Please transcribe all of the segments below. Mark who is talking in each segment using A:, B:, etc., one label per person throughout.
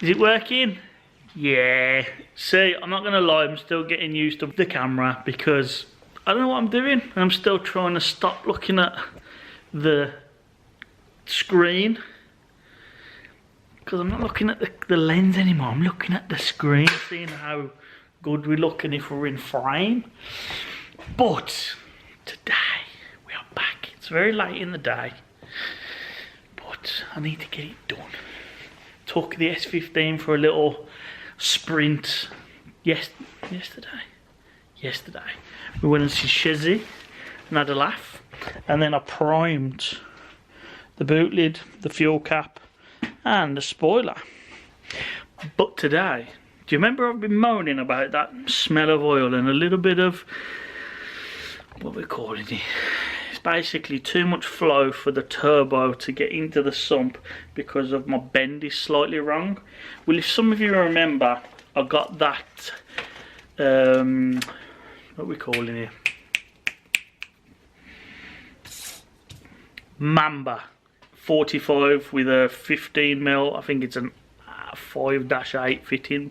A: Is it working? Yeah. See, I'm not gonna lie, I'm still getting used to the camera because I don't know what I'm doing. I'm still trying to stop looking at the screen because I'm not looking at the lens anymore. I'm looking at the screen, seeing how good we look and if we're in frame. But today we are back. It's very late in the day, but I need to get it done. Took the S15 for a little sprint yesterday. We went and see Shizzy and had a laugh, and then I primed the boot lid, the fuel cap and the spoiler. But today, do you remember I've been moaning about that smell of oil and a little bit of, what we're calling it, it's basically too much flow for the turbo to get into the sump because of my bend is slightly wrong. Well, if some of you remember, I got that what we calling it, Mamba 45 with a 15mm, I think it's a 5-8 fitting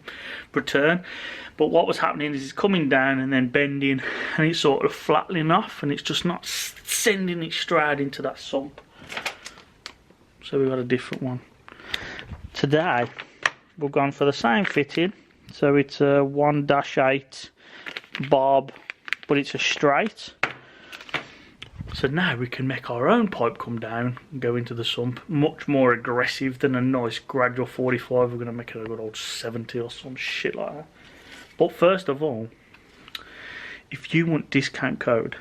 A: return. But what was happening is it's coming down and then bending and it's sort of flattening off and it's just not sending it straight into that sump. So we've got a different one. Today we've gone for the same fitting, so it's a 1-8 bob, but it's a straight. So now we can make our own pipe come down and go into the sump. Much more aggressive than a nice gradual 45. We're going to make it a good old 70 or some shit like that. But first of all, if you want discount code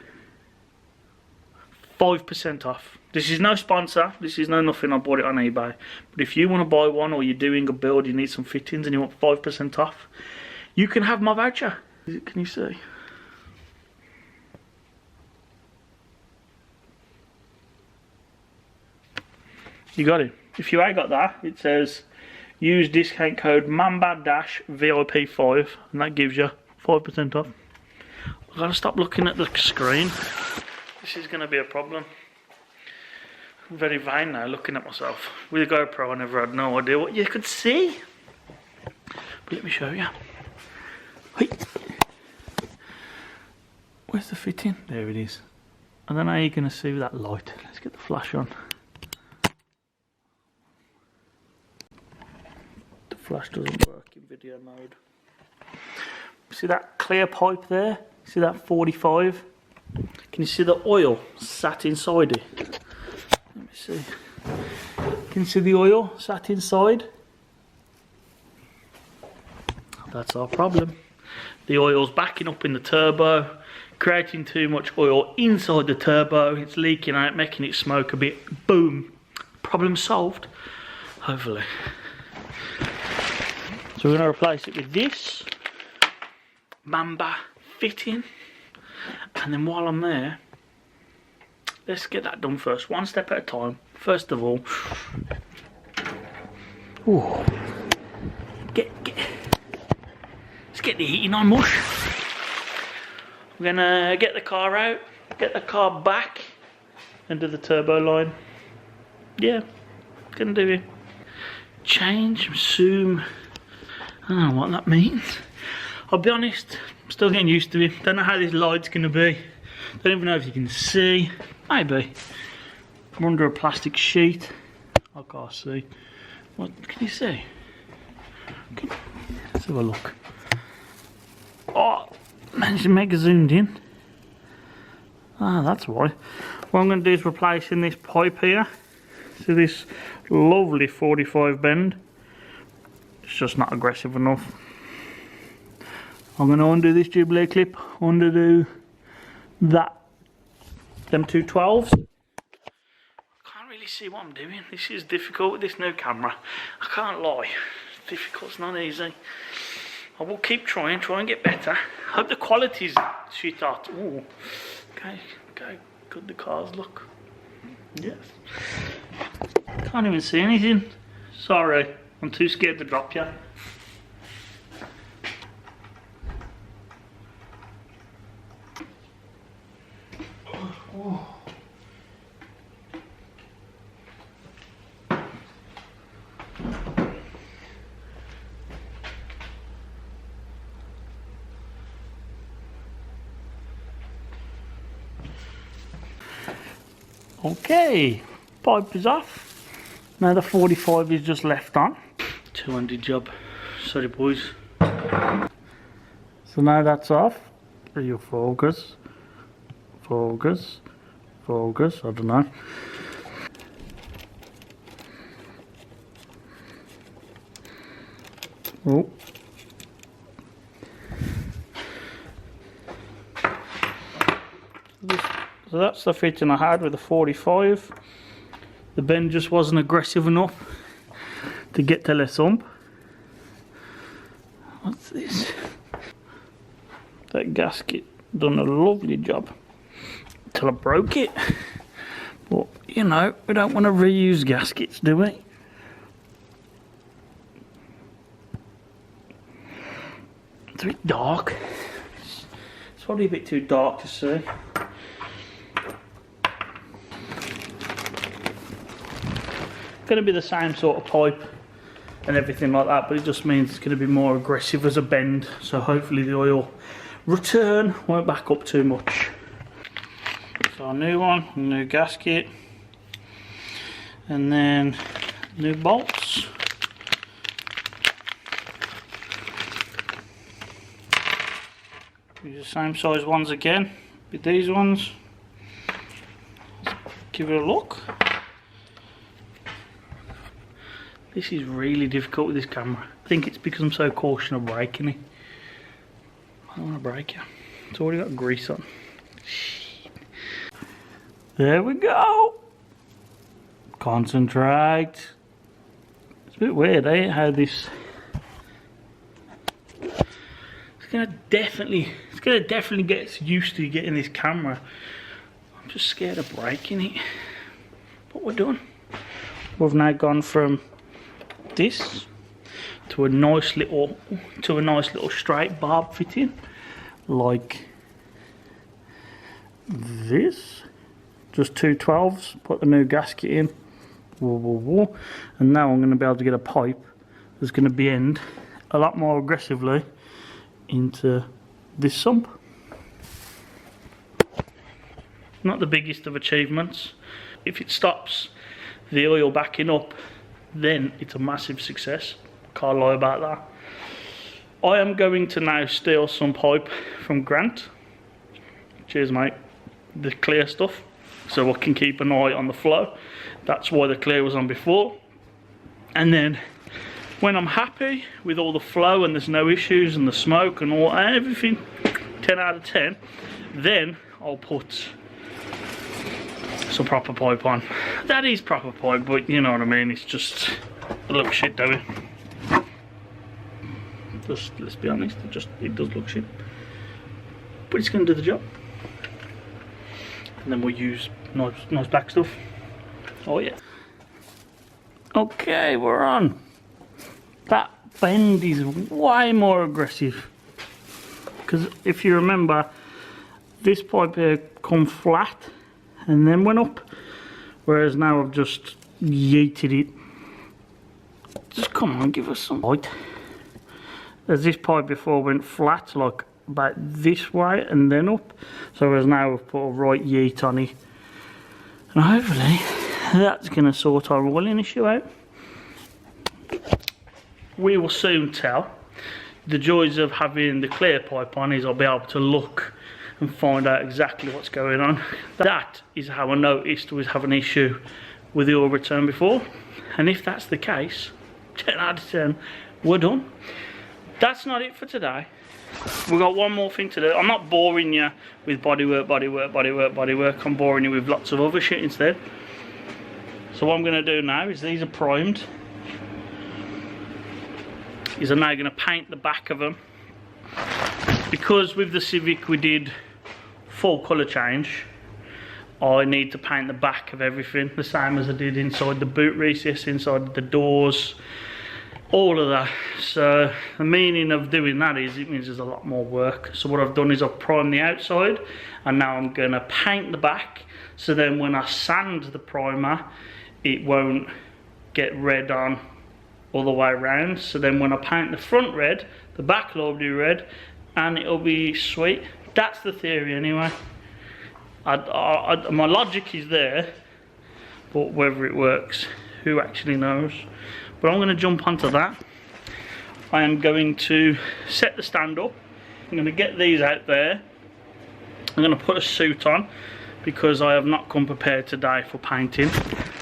A: 5% off. This is no sponsor, this is no nothing, I bought it on eBay. But if you want to buy one or you're doing a build, you need some fittings and you want 5% off, you can have my voucher. Can you see? You got it. If you ain't got that, it says use discount code Mamba-VIP5 and that gives you 5% off. I've got to stop looking at the screen. This is going to be a problem. I'm very vain now looking at myself. With a GoPro I never had no idea what you could see. But let me show you. Hey. Where's the fitting? There it is. I don't know how you're going to see with that light. Let's get the flash on. The flash doesn't work in video mode. See that clear pipe there? See that 45? Can you see the oil sat inside it? Let me see. Can you see the oil sat inside? That's our problem. The oil's backing up in the turbo, creating too much oil inside the turbo. It's leaking out, making it smoke a bit. Boom. Problem solved. Hopefully. So we're going to replace it with this Mamba fitting. And then while I'm there, let's get that done first, one step at a time. First of all, let's get the heating on, mush. We're gonna get the car out, get the car back, and do the turbo line. Yeah, gonna do it. Change, zoom. I don't know what that means. I'll be honest, I'm still getting used to it. Don't know how this light's gonna be. Don't even know if you can see. Maybe. I'm under a plastic sheet. I can't see. What can you see? Let's have a look. Oh, managed to make it zoomed in. Ah, that's why. What I'm going to do is replacing this pipe here. See this lovely 45 bend. It's just not aggressive enough. I'm going to undo this Jubilee clip, undo that, them two 12s. I can't really see what I'm doing. This is difficult with this new camera. I can't lie. It's difficult, it's not easy. I will keep trying, try and get better. Hope the quality's shit hot. Ooh. Okay, good the cars look. Yes. Can't even see anything. Sorry, I'm too scared to drop you. Oh. Okay, pipe is off. Now the 45 is just left on. Two-handed job. Sorry boys. So now that's off. You focus. Focus. Focus. I don't know. Oh. So that's the fitting I had with the 45. The bend just wasn't aggressive enough to get to less ump. What's this? That gasket done a lovely job till I broke it. But you know, we don't want to reuse gaskets, do we? It's a bit dark. It's probably a bit too dark to see. Going to be the same sort of pipe and everything like that, but it just means it's going to be more aggressive as a bend, so hopefully the oil return won't back up too much. So a new one, a new gasket, and then new bolts. Use the same size ones again with these ones. Let's give it a look. This is really difficult with this camera. I think it's because I'm so cautious of breaking it. I don't want to break it. It's already got grease on. Shit. There we go. Concentrate. It's a bit weird, eh? How this. It's gonna definitely get used to getting this camera. I'm just scared of breaking it. But we're done. We've now gone from this to a nice little straight barb fitting like this. Just two 12s, put the new gasket in, whoa, whoa, whoa. And now I'm going to be able to get a pipe that's going to bend a lot more aggressively into this sump. Not the biggest of achievements. If it stops the oil backing up, then it's a massive success. Can't lie about that. I am going to now steal some pipe from Grant. Cheers mate. The clear stuff, so I can keep an eye on the flow. That's why the clear was on before. And then when I'm happy with all the flow and there's no issues and the smoke and all everything 10 out of 10, then I'll put some proper pipe on. That is proper pipe, but you know what I mean, it's just it looks shit, don't it? Just let's be honest, it does look shit. But it's gonna do the job. And then we'll use nice black stuff. Oh yeah. Okay, we're on. That bend is way more aggressive. Because if you remember, this pipe here come flat and then went up, whereas now I've just yeeted it. Just come on, give us some light. As this pipe before went flat, like about this way and then up, so whereas now we've put a right yeet on it, and hopefully that's going to sort our oiling issue out. We will soon tell. The joys of having the clear pipe on is I'll be able to look and find out exactly what's going on. That is how I noticed we was having an issue with the oil return before, and if that's the case, 10 out of 10, we're done. That's not it for today. We've got one more thing to do. I'm not boring you with bodywork, bodywork, bodywork, bodywork. I'm boring you with lots of other shit instead. So what I'm going to do now is these are primed. I'm now going to paint the back of them. Because with the Civic we did full colour change, I need to paint the back of everything the same as I did inside the boot recess, inside the doors, all of that. So the meaning of doing that is it means there's a lot more work. So what I've done is I've primed the outside, and now I'm going to paint the back, so then when I sand the primer it won't get red on all the way around. So then when I paint the front red, the back will be red and it'll be sweet. That's the theory anyway. My logic is there, but whether it works, who actually knows. But I'm going to jump onto that. I am going to set the stand up. I'm going to get these out there. I'm going to put a suit on because I have not come prepared today for painting.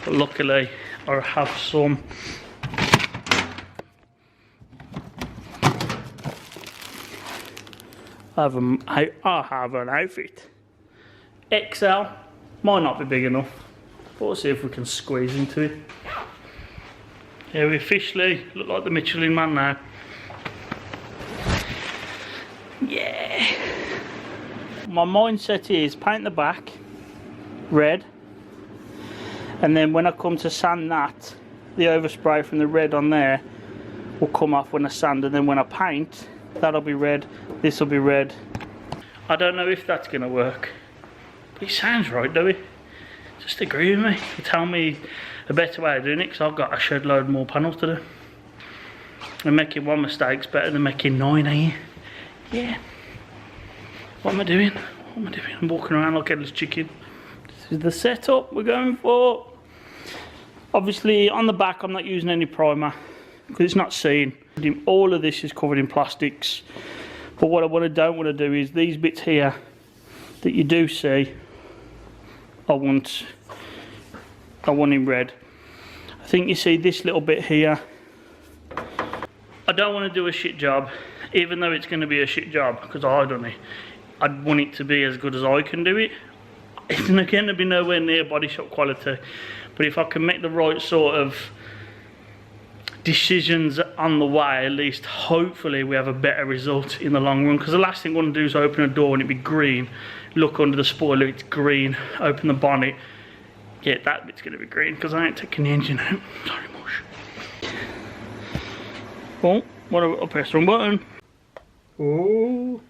A: But luckily I have some I have an outfit. XL, might not be big enough, but we'll see if we can squeeze into it. Yeah, we officially look like the Michelin Man now. Yeah. My mindset is paint the back red, and then when I come to sand that, the overspray from the red on there will come off when I sand, and then when I paint, that'll be red, this will be red. I don't know if that's going to work, but it sounds right, don't it? Just agree with me. You tell me a better way of doing it, because I've got a shed load more panels to do. And making one mistake's better than making 9, ain't you? Yeah. What am I doing? What am I doing? I'm walking around like a headless chicken. This is the setup we're going for. Obviously on the back I'm not using any primer because it's not seen. All of this is covered in plastics. But what I don't want to do is these bits here that you do see, I want in red. I think you see this little bit here. I don't want to do a shit job, even though it's going to be a shit job because I've done it. I'd want it to be as good as I can do it. It's not going to be nowhere near body shop quality, but if I can make the right sort of decisions on the way, at least hopefully we have a better result in the long run. Because the last thing I want to do is open a door and it be green, look under the spoiler, it's green, open the bonnet, yeah, that bit's going to be green because I ain't taking the engine out. Sorry mush. Oh, what I'll press the wrong button. Oh.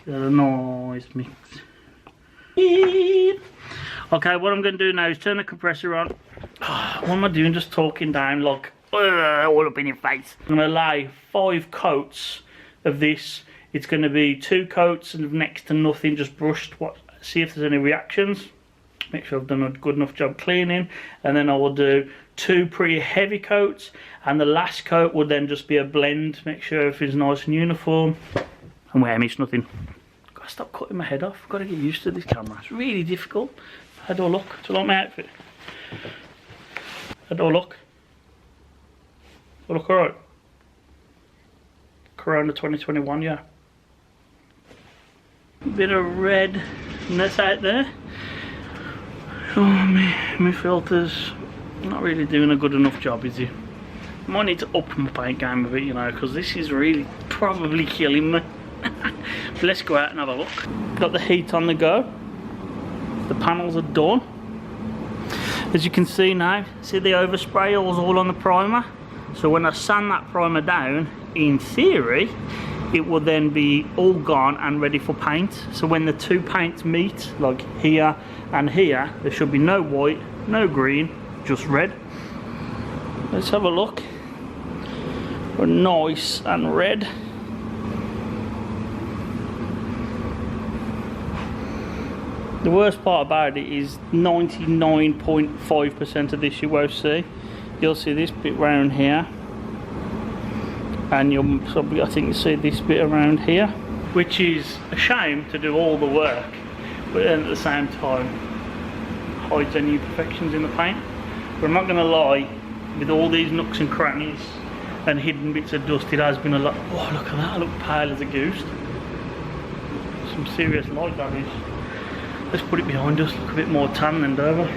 A: A nice mix. Okay, what I'm going to do now is turn the compressor on. What am I doing? Just talking down like all up in your face. I'm going to lay 5 coats of this. It's going to be 2 coats of next to nothing, just brushed. See if there's any reactions. Make sure I've done a good enough job cleaning, and then I will do 2 pretty heavy coats, and the last coat will then just be a blend. Make sure everything's nice and uniform, and where I miss nothing. Gotta stop cutting my head off. Gotta get used to this camera. It's really difficult. How do I look? Do I like my outfit? How do I look? Do I look alright? Corona 2021, yeah. Bit of redness out there. Oh, my filter's not really doing a good enough job, is he? Might need to up my paint game a bit, you know, because this is really probably killing me. But let's go out and have a look. Got the heat on the go. The panels are done. As you can see now, see the overspray all on the primer? So when I sand that primer down, in theory, it will then be all gone and ready for paint. So when the 2 paints meet, like here and here, there should be no white, no green, just red. Let's have a look. We're nice and red. The worst part about it is 99.5% of this you won't see. You'll see this bit round here, and you'll probably, I think you see this bit around here, which is a shame to do all the work, but then at the same time hides any imperfections in the paint. But I'm not going to lie, with all these nooks and crannies and hidden bits of dust, it has been a lot. Oh, look at that, I look pale as a goose. Some serious light that is. Let's put it behind us, look a bit more tan than Dover.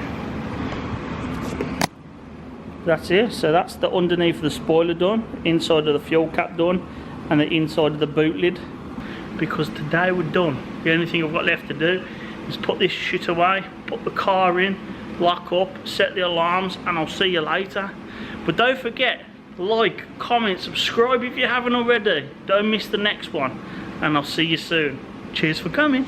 A: That's it, so that's the underneath of the spoiler done, inside of the fuel cap done, and the inside of the boot lid. Because today we're done. The only thing I've got left to do is put this shit away, put the car in, lock up, set the alarms, and I'll see you later. But don't forget, like, comment, subscribe if you haven't already. Don't miss the next one, and I'll see you soon. Cheers for coming.